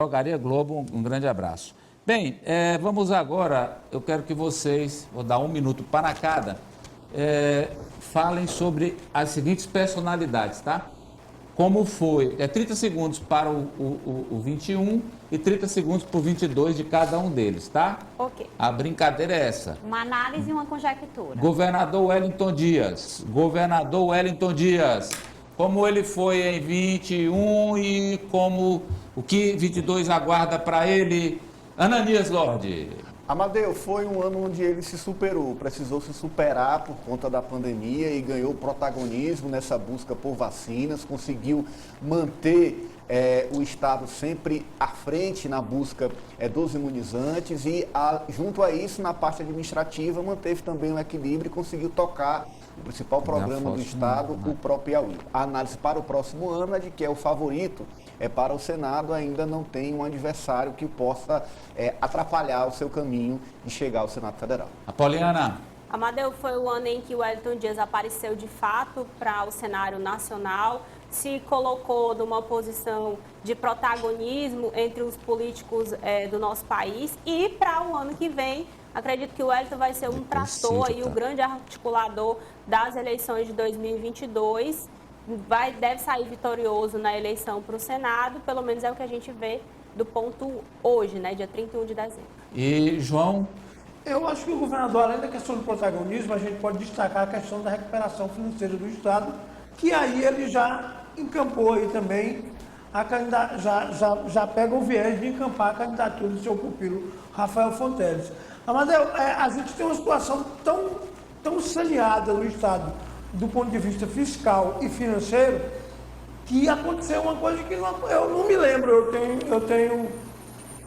Drogaria Globo, um grande abraço. Bem, vamos agora, eu quero que vocês, vou dar um minuto para cada, falem sobre as seguintes personalidades, tá? Como foi, 30 segundos para o 21 e 30 segundos para o 22 de cada um deles, tá? Ok. A brincadeira é essa. Uma análise e uma conjectura. Governador Wellington Dias, como ele foi em 21 e como o que 22 aguarda para ele, Ananias Lorde. Amadeu, foi um ano onde ele se superou, precisou se superar por conta da pandemia e ganhou protagonismo nessa busca por vacinas, conseguiu manter o Estado sempre à frente na busca dos imunizantes e, junto a isso, na parte administrativa, manteve também um equilíbrio e conseguiu tocar o principal programa do Estado, o próprio Piauí. A análise para o próximo ano é de que é o favorito para o Senado, ainda não tem um adversário que possa atrapalhar o seu caminho de chegar ao Senado Federal. Apoliana. Amadeu, foi o ano em que o Wellington Dias apareceu de fato para o cenário nacional, se colocou numa posição de protagonismo entre os políticos do nosso país e para o ano que vem, acredito que o Wellington vai ser um trator e o grande articulador das eleições de 2022. Deve sair vitorioso na eleição para o Senado, pelo menos é o que a gente vê do ponto hoje, né, dia 31 de dezembro. E João? Eu acho que o governador, além da questão do protagonismo, a gente pode destacar a questão da recuperação financeira do Estado, que aí ele já encampou aí também, já pega o viés de encampar a candidatura do seu pupilo, Rafael Fonteles. Amadeu, a gente tem uma situação tão saneada no Estado, do ponto de vista fiscal e financeiro, que aconteceu uma coisa que eu não me lembro. Eu tenho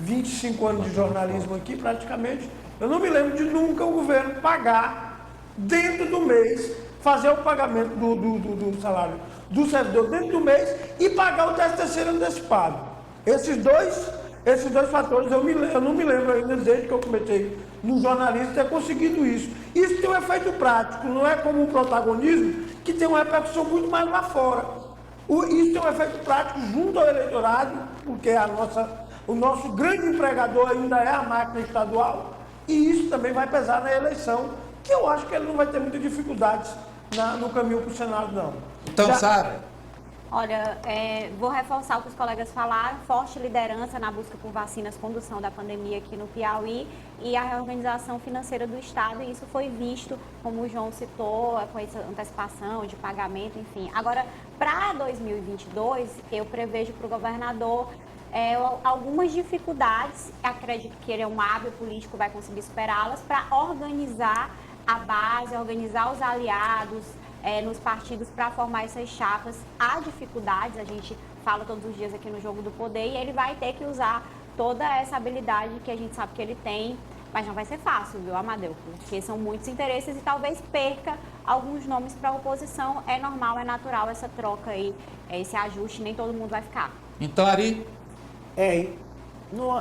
25 anos de jornalismo aqui, praticamente. Eu não me lembro de nunca o governo pagar dentro do mês, fazer o pagamento do salário do servidor dentro do mês e pagar o 13º antecipado. Esses dois fatores eu não me lembro ainda, desde que eu comecei no jornalismo, ter conseguido isso. Isso tem um efeito prático, não é como um protagonismo que tem uma repercussão muito mais lá fora. Isso tem um efeito prático junto ao eleitorado, porque o nosso grande empregador ainda é a máquina estadual, e isso também vai pesar na eleição, que eu acho que ele não vai ter muitas dificuldades no caminho para o Senado, não. Então, Sara? Olha, vou reforçar o que os colegas falaram, forte liderança na busca por vacinas, condução da pandemia aqui no Piauí e a reorganização financeira do Estado, e isso foi visto, como o João citou, com essa antecipação de pagamento, enfim. Agora, para 2022, eu prevejo para o governador algumas dificuldades, acredito que ele é um hábil político, vai conseguir superá-las, para organizar a base, organizar os aliados, nos partidos para formar essas chapas. Há dificuldades, a gente fala todos os dias aqui no Jogo do Poder, e ele vai ter que usar toda essa habilidade que a gente sabe que ele tem, mas não vai ser fácil, viu, Amadeu? Porque são muitos interesses e talvez perca alguns nomes para a oposição. É normal, é natural essa troca aí, esse ajuste, nem todo mundo vai ficar. Então, Ari?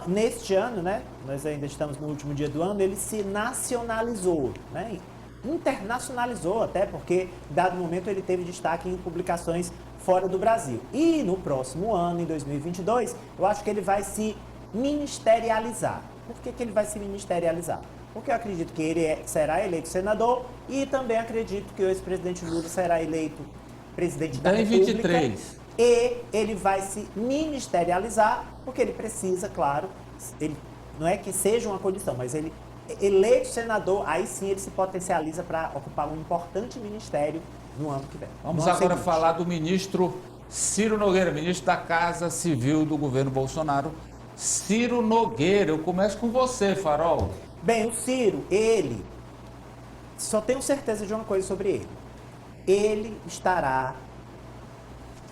Neste ano, né, nós ainda estamos no último dia do ano, ele se nacionalizou, né? Internacionalizou até, porque, dado momento, ele teve destaque em publicações fora do Brasil. E no próximo ano, em 2022, eu acho que ele vai se ministerializar. Por que ele vai se ministerializar? Porque eu acredito que ele será eleito senador e também acredito que o ex-presidente Lula será eleito presidente da República. 23. E ele vai se ministerializar, porque ele precisa, claro, ele não é que seja uma condição, mas ele eleito senador, aí sim ele se potencializa para ocupar um importante ministério no ano que vem. Vamos agora falar do ministro Ciro Nogueira, ministro da Casa Civil do governo Bolsonaro. Ciro Nogueira, eu começo com você, Farol. Bem, o Ciro, ele, só tenho certeza de uma coisa sobre ele. Ele estará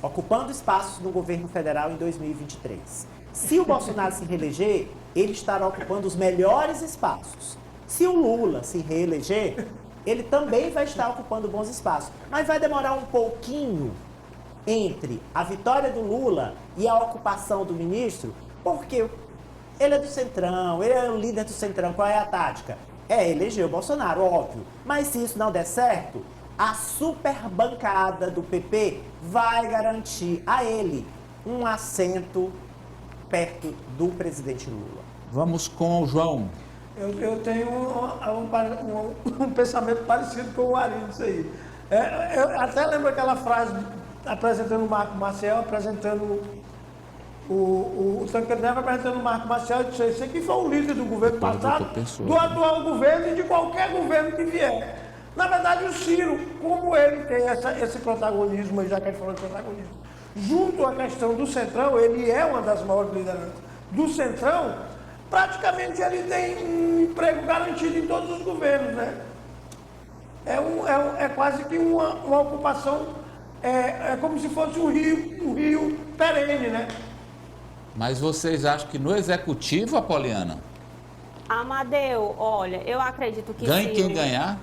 ocupando espaços no governo federal em 2023. Se o Bolsonaro se reeleger, ele estará ocupando os melhores espaços. Se o Lula se reeleger, ele também vai estar ocupando bons espaços. Mas vai demorar um pouquinho entre a vitória do Lula e a ocupação do ministro, porque ele é do Centrão, ele é o líder do Centrão. Qual é a tática? Eleger o Bolsonaro, óbvio. Mas se isso não der certo, a superbancada do PP vai garantir a ele um assento perto do presidente Lula. Vamos com o João. Eu tenho um pensamento parecido com o Ari disso aí. Eu até lembro aquela frase apresentando o Marco Maciel, apresentando o Tancredo Neves, apresentando o Marco Maciel, e disse: esse aqui foi o líder do governo passado, do atual governo e de qualquer governo que vier. Na verdade, o Ciro, como ele tem esse protagonismo, já que ele falou de protagonismo, junto à questão do Centrão, ele é uma das maiores lideranças do Centrão, praticamente ele tem um emprego garantido em todos os governos, né? É quase que uma ocupação, é como se fosse um rio perene, né? Mas vocês acham que no Executivo, Apoliana, Amadeu, olha, eu acredito que ganhe quem Ciro... ganhar?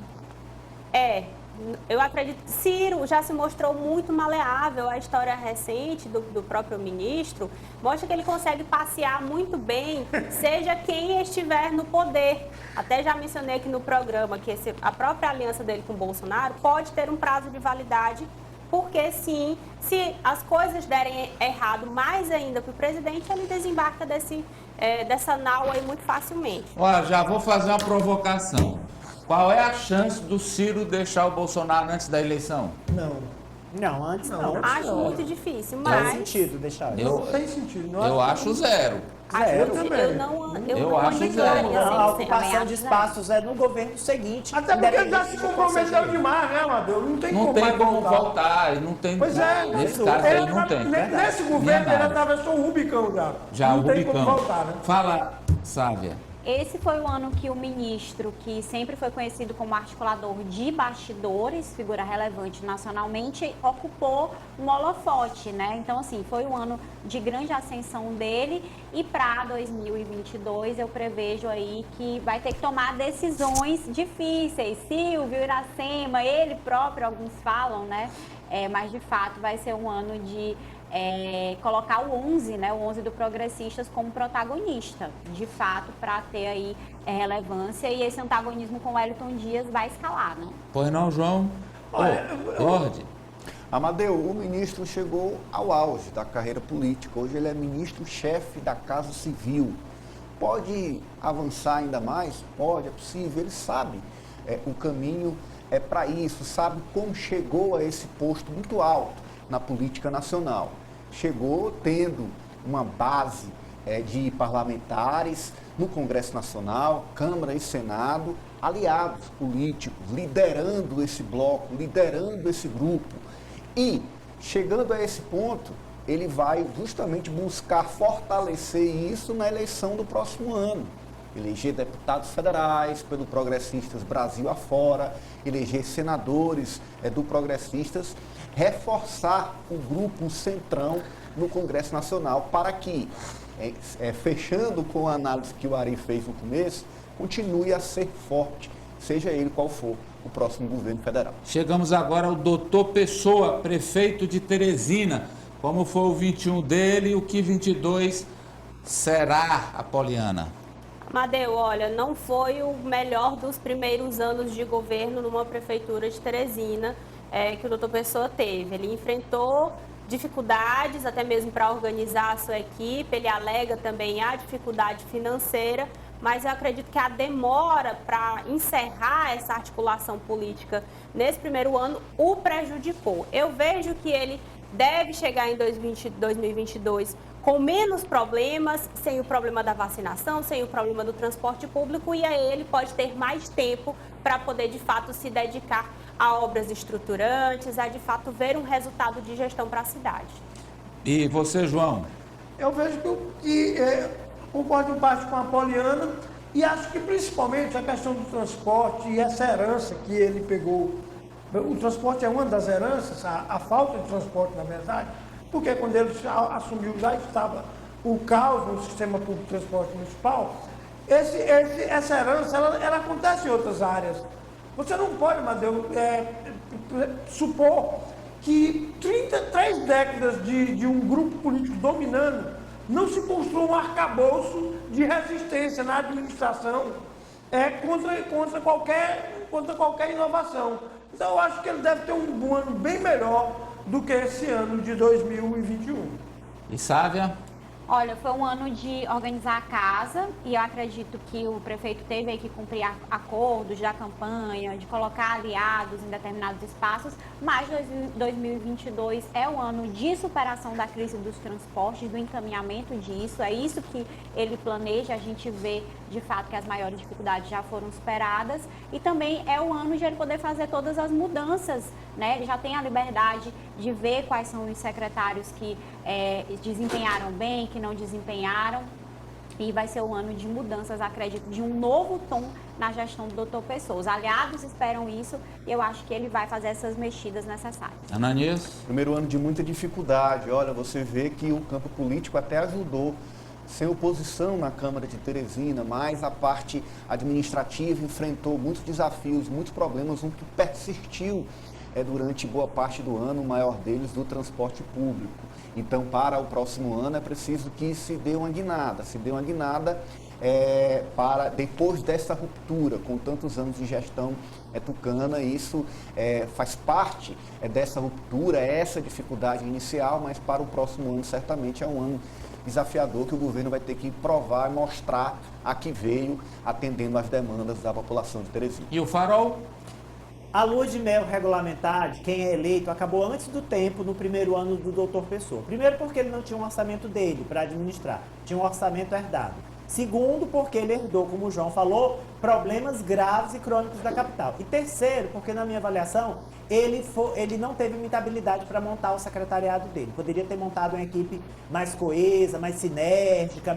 Eu acredito que Ciro já se mostrou muito maleável. A história recente do próprio ministro mostra que ele consegue passear muito bem, seja quem estiver no poder. Até já mencionei aqui no programa que a própria aliança dele com o Bolsonaro pode ter um prazo de validade, porque sim, se as coisas derem errado mais ainda para o presidente, ele desembarca dessa nau aí muito facilmente. Olha, já vou fazer uma provocação. Qual é a chance do Ciro deixar o Bolsonaro antes da eleição? Não, antes não. Acho muito difícil, Faz mas... sentido deixar. Não tem sentido. Não Eu acho zero. Eu Eu não acho indicaria, zero. assim, A também ocupação acho de zero. espaços é no governo seguinte. Até porque ele já se independente do comprometeu conselho. demais, né, Amadeu? Não tem Não como tem mais como voltar, e não tem. Pois é, Nesse caso aí não tem. Nesse governo Nem ele nada. atravessou o Rubicão já. Já não o tem como Rubicão. voltar, né? Fala, Sávia. Esse foi o ano que o ministro, que sempre foi conhecido como articulador de bastidores, figura relevante nacionalmente, ocupou um holofote, né? Então, assim, foi um ano de grande ascensão dele, e para 2022 eu prevejo aí que vai ter que tomar decisões difíceis. Silvio, Iracema, ele próprio, alguns falam, né? Mas de fato vai ser um ano de colocar o 11, né, o 11 do Progressistas como protagonista, de fato, para ter aí relevância, e esse antagonismo com o Wellington Dias vai escalar, né? Pois não, João? Lorde. Amadeu, o ministro chegou ao auge da carreira política. Hoje ele é ministro-chefe da Casa Civil. Pode avançar ainda mais? Pode, é possível. Ele sabe o caminho para isso, sabe como chegou a esse posto muito alto na política nacional. Chegou tendo uma base de parlamentares no Congresso Nacional, Câmara e Senado, aliados políticos, liderando esse bloco, liderando esse grupo. E, chegando a esse ponto, ele vai justamente buscar fortalecer isso na eleição do próximo ano. Eleger deputados federais pelo Progressistas Brasil afora, eleger senadores do Progressistas, reforçar o grupo Centrão no Congresso Nacional para que, fechando com a análise que o Ari fez no começo, continue a ser forte, seja ele qual for o próximo governo federal. Chegamos agora ao doutor Pessoa, prefeito de Teresina. Como foi o 21 dele e o que 22 será, Apoliana? Amadeu, olha, não foi o melhor dos primeiros anos de governo numa prefeitura de Teresina que o doutor Pessoa teve. Ele enfrentou dificuldades até mesmo para organizar a sua equipe, ele alega também a dificuldade financeira, mas eu acredito que a demora para encerrar essa articulação política nesse primeiro ano o prejudicou. Eu vejo que ele deve chegar em 2022 com menos problemas, sem o problema da vacinação, sem o problema do transporte público, e aí ele pode ter mais tempo para poder, de fato, se dedicar a obras estruturantes, a, de fato, ver um resultado de gestão para a cidade. E você, João? Eu vejo que concordo em parte com a Apoliana, e acho que principalmente a questão do transporte e essa herança que ele pegou. O transporte é uma das heranças, a falta de transporte, na verdade, porque quando ele assumiu já estava o caos no sistema público de transporte municipal. Essa herança, ela acontece em outras áreas. Você não pode, Amadeu, supor que 33 décadas de um grupo político dominando não se construa um arcabouço de resistência na administração contra qualquer inovação. Então, eu acho que ele deve ter um ano bem melhor do que esse ano de 2021. E Sávia? Olha, foi um ano de organizar a casa e eu acredito que o prefeito teve aí que cumprir acordos da campanha, de colocar aliados em determinados espaços, mas 2022 é o ano de superação da crise dos transportes, do encaminhamento disso, é isso que ele planeja, a gente vê de fato que as maiores dificuldades já foram superadas e também é o ano de ele poder fazer todas as mudanças, né? Ele já tem a liberdade de ver quais são os secretários que desempenharam bem, que não desempenharam. E vai ser um ano de mudanças, acredito, de um novo tom na gestão do Dr. Pessoa. Os aliados esperam isso e eu acho que ele vai fazer essas mexidas necessárias. Ananias? Primeiro ano de muita dificuldade. Olha, você vê que o campo político até ajudou. Sem oposição na Câmara de Teresina, mas a parte administrativa enfrentou muitos desafios, muitos problemas, um que persistiu durante boa parte do ano, o maior deles do transporte público. Então, para o próximo ano é preciso que se dê uma guinada, para depois dessa ruptura, com tantos anos de gestão tucana, isso faz parte dessa ruptura, essa dificuldade inicial, mas para o próximo ano certamente é um ano desafiador que o governo vai ter que provar e mostrar a que veio atendendo às demandas da população de Teresina. E o Farol? A lua de mel regulamentar de quem é eleito acabou antes do tempo no primeiro ano do Dr. Pessoa. Primeiro porque ele não tinha um orçamento dele para administrar, tinha um orçamento herdado. Segundo, porque ele herdou, como o João falou, problemas graves e crônicos da capital. E terceiro, porque na minha avaliação, ele não teve muita habilidade para montar o secretariado dele. Poderia ter montado uma equipe mais coesa, mais sinérgica,